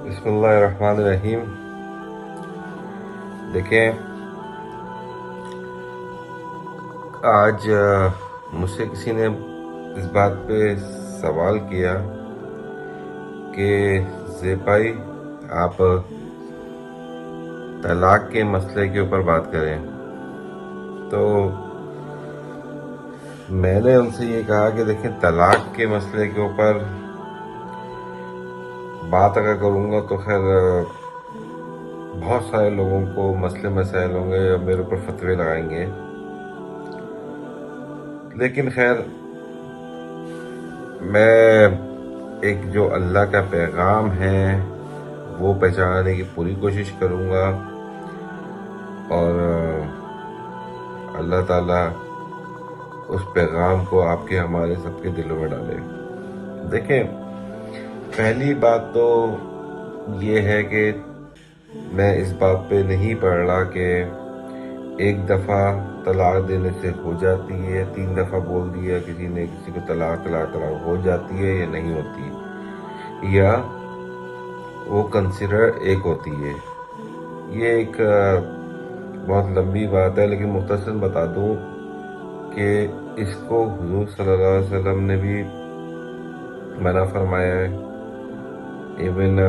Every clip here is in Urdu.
بسم اللہ الرحمن الرحیم۔ دیکھیں، آج مجھ سے کسی نے اس بات پہ سوال کیا کہ زیب بھائی آپ طلاق کے مسئلے کے اوپر بات کریں، تو میں نے ان سے یہ کہا کہ دیکھیں، طلاق کے مسئلے کے اوپر بات اگر کروں گا تو خیر بہت سارے لوگوں کو مسئلے مسائل ہوں گے اور میرے اوپر فتوے لگائیں گے، لیکن خیر میں ایک جو اللہ کا پیغام ہے وہ پہچاننے کی پوری کوشش کروں گا، اور اللہ تعالیٰ اس پیغام کو آپ کے ہمارے سب کے دلوں میں ڈالے۔ دیکھیں، پہلی بات تو یہ ہے کہ میں اس بات پہ نہیں پڑھ رہا کہ ایک دفعہ طلاق دینے سے ہو جاتی ہے، 3 دفعہ بول دیا کسی نے کسی کو طلاق ہو جاتی ہے یا نہیں ہوتی، یا وہ کنسیڈر ایک ہوتی ہے۔ یہ ایک بہت لمبی بات ہے، لیکن مختصر بتا دوں کہ اس کو حضور صلی اللہ علیہ وسلم نے بھی منع فرمایا ہے۔ ایون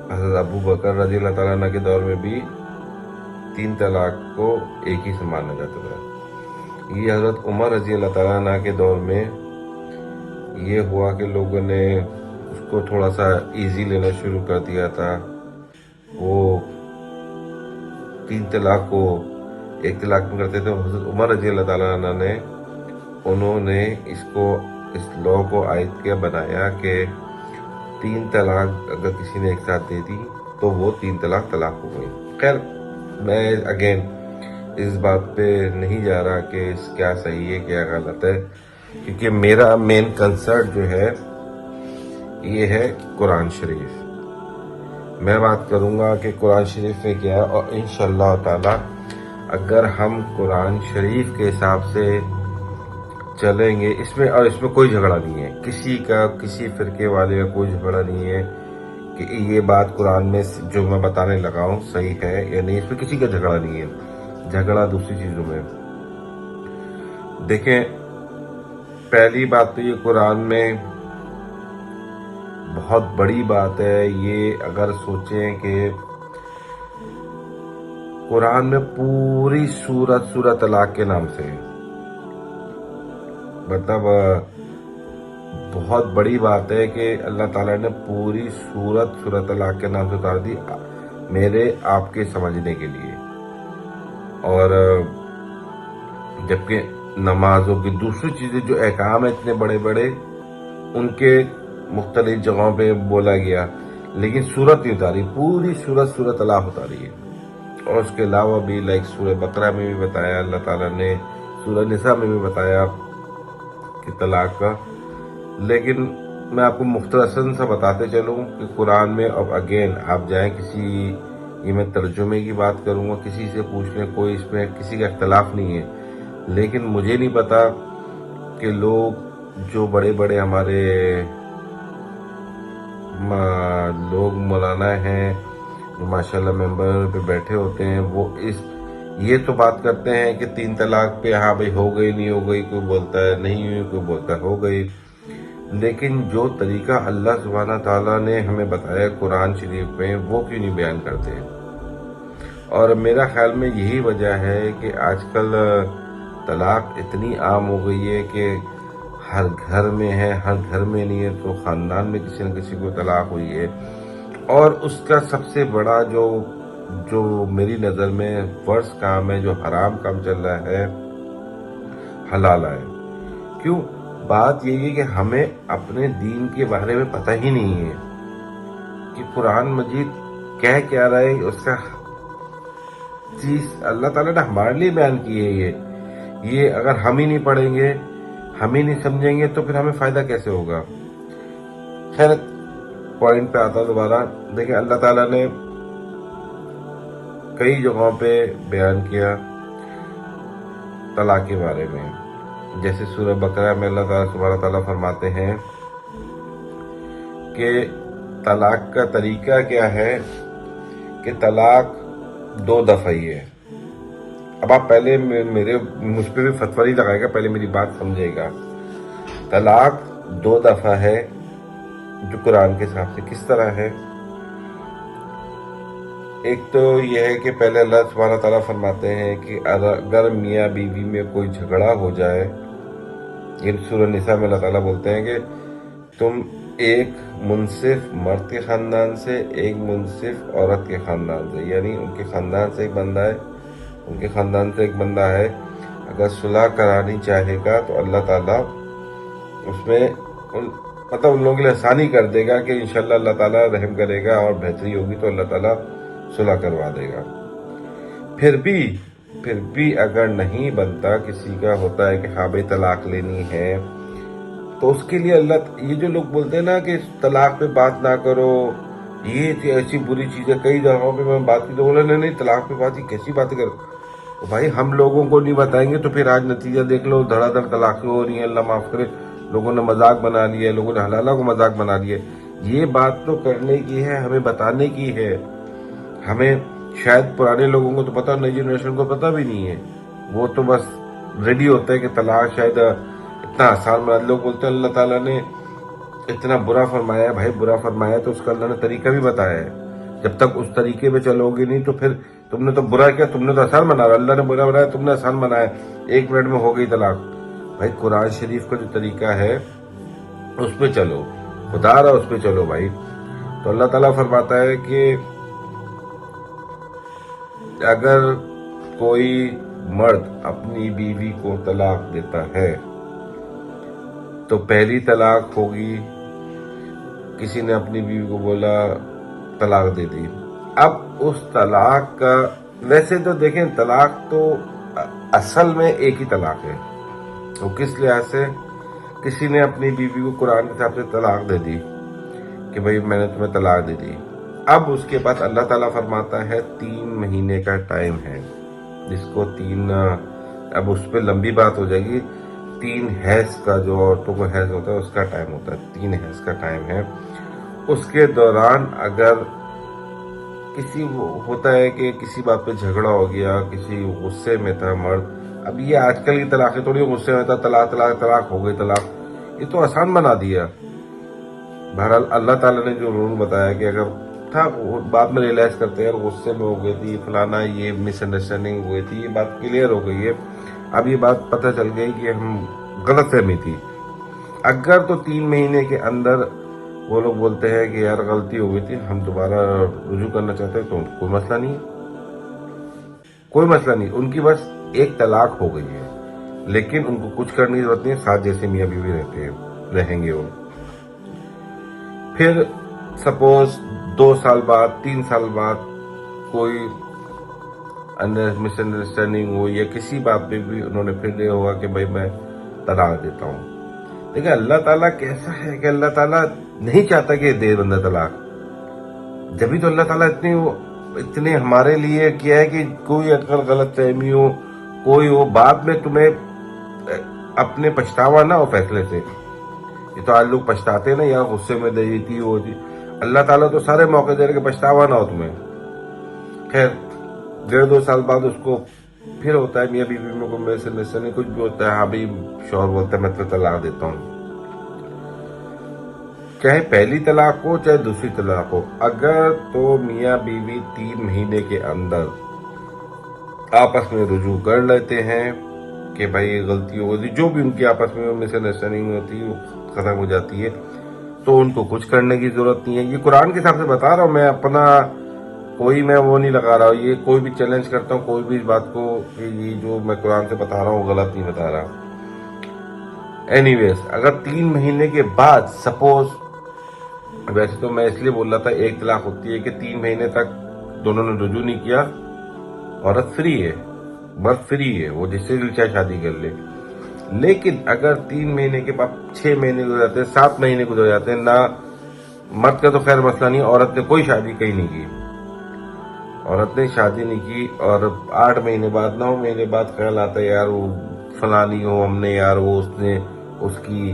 حضرت ابو بکر رضی اللہ تعالیٰ عنہ کے دور میں بھی 3 طلاق کو ایک ہی سے مانا جاتا تھا۔ یہ حضرت عمر رضی اللہ تعالیٰ عنہ کے دور میں یہ ہوا کہ لوگوں نے اس کو تھوڑا سا ایزی لینا شروع کر دیا تھا، وہ 3 طلاق کو ایک طلاق میں کرتے تھے۔ حضرت عمر رضی اللہ تعالیٰ عنہ نے انہوں نے اس لا کو عائد کیا، بنایا کہ 3 طلاق اگر کسی نے ایک ساتھ دے دی تو وہ 3 طلاق ہو گئی۔ خیر میں اگین اس بات پہ نہیں جا رہا کہ کیا صحیح ہے کیا غلط ہے، کیونکہ میرا مین کنسرن جو ہے یہ ہے قرآن شریف۔ میں بات کروں گا کہ قرآن شریف میں کیا ہے، اور انشاءاللہ تعالی اگر ہم قرآن شریف کے حساب سے چلیں گے، اس میں کوئی جھگڑا نہیں ہے، کسی فرقے والے کا کوئی جھگڑا نہیں ہے کہ یہ بات قرآن میں جو میں بتانے لگا ہوں صحیح ہے یا نہیں، اس میں کسی کا جھگڑا نہیں ہے، جھگڑا دوسری چیزوں میں۔ دیکھیں، پہلی بات تو یہ قرآن میں بہت بڑی بات ہے، یہ اگر سوچیں کہ قرآن میں پوری سورت طلاق کے نام سے ہے، مطلب بہت بڑی بات ہے کہ اللہ تعالیٰ نے پوری سورت طلاق کے نام سے اتار دی میرے آپ کے سمجھنے کے لیے، اور جبکہ نمازوں کی دوسری چیزیں جو احکام ہیں اتنے بڑے بڑے ان کے مختلف جگہوں پہ بولا گیا، لیکن سورت نہیں اتاری، پوری سورت طلاق اتاری ہے۔ اور اس کے علاوہ بھی سورہ بقرہ میں بھی بتایا اللہ تعالیٰ نے، سورہ نساء میں بھی بتایا کہ طلاق کا، لیکن میں آپ کو مختصراً سا بتاتے چلوں کہ قرآن میں، اب اگین آپ جائیں یہ میں ترجمے کی بات کروں گا، کسی سے پوچھ لیں، کوئی اس میں کسی کا اختلاف نہیں ہے، لیکن مجھے نہیں پتا کہ لوگ جو بڑے بڑے ہمارے لوگ مولانا ہیں جو ماشاءاللہ ممبر پہ بیٹھے ہوتے ہیں، وہ یہ تو بات کرتے ہیں کہ 3 طلاق پہ ہاں بھائی ہو گئی نہیں ہو گئی، کوئی بولتا ہے نہیں ہوئی، کوئی بولتا ہے ہو گئی، لیکن جو طریقہ اللہ سبحانہ تعالیٰ نے ہمیں بتایا قرآن شریف میں وہ کیوں نہیں بیان کرتے؟ اور میرا خیال میں یہی وجہ ہے کہ آج کل طلاق اتنی عام ہو گئی ہے کہ ہر گھر میں ہے، ہر گھر میں نہیں ہے تو خاندان میں کسی نہ کسی کو طلاق ہوئی ہے، اور اس کا سب سے بڑا جو میری نظر میں ورس کام ہے، جو حرام کام چل رہا ہے، حلال ہے۔ کیوں؟ بات یہ ہے کہ ہمیں اپنے دین کے بارے میں پتہ ہی نہیں ہے کہ قرآن مجید کہہ کیا رہا ہے، اس کا چیز اللہ تعالیٰ نے ہمارے لیے بیان کی ہے۔ یہ اگر ہم ہی نہیں پڑھیں گے، ہم ہی نہیں سمجھیں گے تو پھر ہمیں فائدہ کیسے ہوگا؟ خیر پوائنٹ پہ آتا دوبارہ۔ دیکھیں، اللہ تعالیٰ نے کئی جگہوں پہ بیان کیا طلاق کے بارے میں، جیسے سورہ بقرہ میں اللہ تعالیٰ سبحانہ تعالیٰ فرماتے ہیں کہ طلاق کا طریقہ کیا ہے کہ طلاق 2 دفعہ ہی ہے. اب آپ پہلے مجھ پہ بھی فتویٰ نہیں لگائے گا، پہلے میری بات سمجھے گا. طلاق 2 دفعہ ہے جو قرآن کے حساب سے کس طرح ہے. ایک تو یہ ہے کہ پہلے اللہ سبحانہ تعالیٰ فرماتے ہیں کہ اگر میاں بیوی میں کوئی جھگڑا ہو جائے، یہ سورہ نساء میں اللہ تعالیٰ بولتے ہیں کہ تم ایک منصف مرد کے خاندان سے، ایک منصف عورت کے خاندان سے، یعنی ان کے خاندان سے ایک بندہ ہے، ان کے خاندان سے ایک بندہ ہے، اگر صلح کرانی چاہے گا تو اللہ تعالیٰ اس میں مطلب ان لوگوں کے لیے آسانی کر دے گا کہ انشاءاللہ اللہ تعالیٰ رحم کرے گا اور بہتری ہوگی تو اللہ تعالیٰ صلح کروا دے گا. پھر بھی اگر نہیں بنتا، کسی کا ہوتا ہے کہ ہاں بھائی طلاق لینی ہے، تو اس کے لیے یہ جو لوگ بولتے ہیں نا کہ طلاق پہ بات نہ کرو، یہ ایسی بری چیز ہے. کئی جگہوں پہ میں بات کی تو بولا نہیں طلاق پہ بات، کیسی باتیں کرو. تو بھائی ہم لوگوں کو نہیں بتائیں گے تو پھر آج نتیجہ دیکھ لو، دھڑا دھڑ طلاقیں ہو رہی ہیں. اللہ معاف کرے، لوگوں نے مذاق بنا لیا ہے، لوگوں نے حلالہ کو مذاق بنا لیا. یہ بات تو کرنے کی ہے، ہمیں بتانے کی ہے. ہمیں شاید پرانے لوگوں کو تو پتا، نئی جنریشن کو پتا بھی نہیں ہے. وہ تو بس ریڈی ہوتا ہے کہ طلاق شاید اتنا آسان بنا. لوگ بولتے ہیں اللہ تعالیٰ نے اتنا برا فرمایا ہے. بھائی برا فرمایا تو اس کا اللہ نے طریقہ بھی بتایا ہے. جب تک اس طریقے پہ چلو گے نہیں تو پھر تم نے تو برا کیا، تم نے تو آسان بنایا. اللہ نے برا بنایا، تم نے آسان بنایا. 1 منٹ میں ہو گئی طلاق. بھائی قرآن شریف کا جو طریقہ ہے اس پہ چلو، خدا رہا اس پہ چلو بھائی. تو اللہ تعالیٰ فرماتا ہے کہ اگر کوئی مرد اپنی بیوی کو طلاق دیتا ہے تو پہلی طلاق ہوگی، کسی نے اپنی بیوی کو بولا طلاق دے دی. اب اس طلاق کا ویسے تو دیکھیں طلاق تو اصل میں ایک ہی طلاق ہے. تو کس لحاظ سے کسی نے اپنی بیوی کو قرآن کے حساب سے طلاق دے دی کہ بھئی میں نے تمہیں طلاق دے دی. اب اس کے بعد اللہ تعالیٰ فرماتا ہے 3 مہینے کا ٹائم ہے، جس کو اب اس پہ لمبی بات ہو جائے گی. 3 حیض کا، جو عورتوں کو حیض ہوتا ہے اس کا ٹائم ہوتا ہے، 3 حیض کا ٹائم ہے. اس کے دوران اگر کسی ہوتا ہے کہ کسی بات پہ جھگڑا ہو گیا، کسی غصے میں تھا مرد. اب یہ آج کل کی طلاقیں تھوڑی غصے میں تھا، طلاق ہو گئی طلاق، یہ تو آسان بنا دیا. بہرحال اللہ تعالیٰ نے جو رول بتایا کہ اگر تھا بعد میں ریلائز کرتے ہیں غصے میں ہو گئی تھی فلانا، یہ مس انڈرسٹینڈنگ ہوئی تھی، یہ بات کلیئر ہو گئی ہے. اب یہ بات پتہ چل گئی کہ ہم غلط فہمی تھی. اگر تو 3 مہینے کے اندر وہ لوگ بولتے ہیں کہ یار غلطی ہو گئی تھی، ہم دوبارہ رجوع کرنا چاہتے ہیں، تو کوئی مسئلہ نہیں ہے، کوئی مسئلہ نہیں. ان کی بس ایک طلاق ہو گئی ہے، لیکن ان کو کچھ کرنے کی ضرورت نہیں ہے. ساتھ جیسے میاں بیوی رہیں گے وہ. پھر سپوز 2 سال بعد 3 سال بعد کوئی مس انڈرسٹینڈنگ ہو یا کسی بات پہ بھی انہوں نے پھر یہ ہوگا کہ بھائی میں طلاق دیتا ہوں. دیکھیں اللہ تعالیٰ کیسا ہے کہ اللہ تعالیٰ نہیں چاہتا کہ دے بندہ طلاق. جبھی تو اللہ تعالیٰ اتنے ہمارے لیے کیا ہے کہ کوئی اگر غلط فہمی ہو، کوئی ہو، بعد میں تمہیں اپنے پچھتاوا نہ ہو فیصلے سے. یہ تو آج لوگ پچھتاتے ہیں نا، یا غصے میں دے دیتی وہ ہوتی. اللہ تعالیٰ تو سارے موقع دے رہے کہ پچھتاوا نہ ہو تمہیں. خیر 1.5-2 سال بعد اس کو پھر ہوتا ہے میاں بیوی میں کوئی سے نہیں کچھ بھی ہوتا ہے، ہاں بھائی شوہر بولتا ہے میں تو طلاق دیتا ہوں. چاہے پہلی طلاق ہو چاہے دوسری طلاق ہو، اگر تو میاں بیوی 3 مہینے کے اندر آپس میں رجوع کر لیتے ہیں کہ بھائی غلطی ہو گئی، جو بھی ان کی آپس میں مس انڈرسٹینڈنگ ہوتی ہے وہ ختم ہو جاتی ہے، تو ان کو کچھ کرنے کی ضرورت نہیں ہے. یہ قرآن کے حساب سے بتا رہا ہوں میں، اپنا کوئی میں وہ نہیں لگا رہا ہوں. یہ کوئی بھی چیلنج کرتا ہوں کوئی بھی اس بات کو کہ یہ جو میں قرآن سے بتا رہا ہوں غلط نہیں بتا رہا. اینی ویز اگر 3 مہینے کے بعد سپوز، ویسے تو میں اس لیے بول رہا تھا ایک طلاق ہوتی ہے کہ 3 مہینے تک دونوں نے رجوع نہیں کیا، عورت فری ہے، مرد فری ہے، وہ جس سے دل چاہے شادی کر لے. لیکن اگر 3 مہینے کے بعد 6 مہینے گزر جاتے ہیں، 7 مہینے گزر جاتے ہیں، نہ مرد کا تو خیر مسئلہ نہیں، عورت نے کوئی شادی کہیں نہیں کی، عورت نے شادی نہیں کی، اور 8 مہینے بعد 9 مہینے بعد خیال آتا ہے یار وہ فلانی ہو، ہم نے یار وہ اس نے اس کی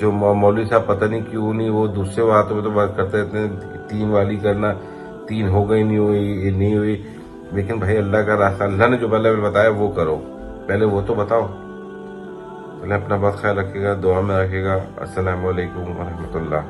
جو مولوی صاحب پتہ نہیں کیوں نہیں، وہ دوسرے باتوں میں تو بات کرتے رہتے ہیں، 3 والی کرنا، 3 ہو گئی نہیں ہوئی، یہ نہیں ہوئی. لیکن بھائی اللہ کا راستہ، اللہ نے جو پہلے بتایا وہ کرو، پہلے وہ تو بتاؤ. پہلے اپنا بہت خیال رکھیے گا، دعا میں رکھیے گا. السلام علیکم ورحمۃ اللہ.